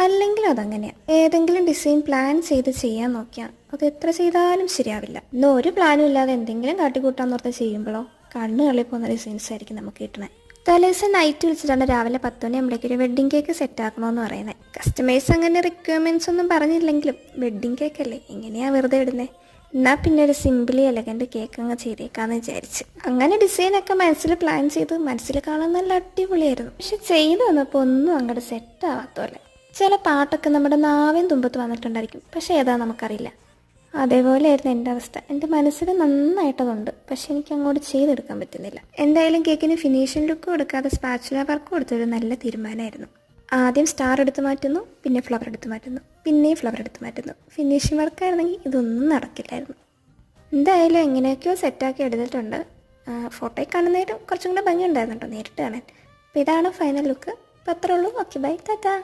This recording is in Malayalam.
അല്ലെങ്കിൽ അതങ്ങനെയാണ്. ഏതെങ്കിലും ഡിസൈൻ പ്ലാൻ ചെയ്ത് ചെയ്യാൻ നോക്കിയാൽ അത് എത്ര ചെയ്താലും ശരിയാവില്ല. ഇന്ന് ഒരു പ്ലാനും ഇല്ലാതെ എന്തെങ്കിലും കാട്ടിക്കൂട്ടാന്നോർത്ത് ചെയ്യുമ്പോഴോ കണ്ണ് തള്ളി പോകുന്ന ഡിസൈൻസ് ആയിരിക്കും നമുക്ക് കിട്ടണേ. തലേദിവസം നൈറ്റ് വിളിച്ചിട്ടാണ് രാവിലെ 10 മണിയാകുമ്പോഴേക്കും ഒരു വെഡ്ഡിങ് കേക്ക് സെറ്റ് ആക്കണമെന്ന് പറയുന്നത്. കസ്റ്റമേഴ്സ് അങ്ങനെ റിക്വയർമെൻറ്റ്സ് ഒന്നും പറഞ്ഞില്ലെങ്കിലും വെഡ്ഡിങ് കേക്ക് അല്ലേ, എങ്ങനെയാണ് വെറുതെ ഇടുന്നത്? എന്നാൽ പിന്നെ ഒരു സിമ്പിളി എലഗൻറ്റ് കേക്ക് അങ്ങ് ചെയ്തേക്കാന്ന് വിചാരിച്ച് അങ്ങനെ ഡിസൈനൊക്കെ മനസ്സിൽ പ്ലാൻ ചെയ്ത് മനസ്സിൽ കാണാൻ നല്ല അടിപൊളിയായിരുന്നു. പക്ഷെ ചെയ്തു വന്നപ്പോൾ ഒന്നും അങ്ങോട്ട് സെറ്റ് ആവാത്ത പോലെ. ചില പാട്ടൊക്കെ നമ്മുടെ നാവിൻ തുമ്പത്ത് വന്നിട്ടുണ്ടായിരിക്കും, പക്ഷേ ഏതാ നമുക്കറിയില്ല. അതേപോലെ ആയിരുന്നു എൻ്റെ അവസ്ഥ. എൻ്റെ മനസ്സിൽ നന്നായിട്ടതുണ്ട്, പക്ഷെ എനിക്ക് അങ്ങോട്ട് ചെയ്തെടുക്കാൻ പറ്റുന്നില്ല. എന്തായാലും കേക്കിന് ഫിനിഷിംഗ് ലുക്ക് കൊടുക്കാതെ സ്പാച്ചുല വർക്ക് കൊടുത്തൊരു നല്ല തീരുമാനമായിരുന്നു. ആദ്യം സ്റ്റാർ എടുത്ത് മാറ്റുന്നു, പിന്നെ ഫ്ലവർ എടുത്ത് മാറ്റുന്നു, പിന്നെയും ഫ്ലവർ എടുത്ത് മാറ്റുന്നു. ഫിനിഷിംഗ് വർക്കായിരുന്നെങ്കിൽ ഇതൊന്നും നടക്കില്ലായിരുന്നു. എന്തായാലും എങ്ങനെയൊക്കെയോ സെറ്റാക്കി എടുത്തിട്ടുണ്ട്. ഫോട്ടോയിൽ കാണുന്നതിലും കുറച്ചും കൂടെ ഭംഗി ഉണ്ടായിരുന്നു കേട്ടോ നേരിട്ട് കാണാൻ. അപ്പോൾ ഇതാണ് ഫൈനൽ ലുക്ക്. അപ്പോൾ അത്രേ ഉള്ളൂ. Okay, bye, Tata.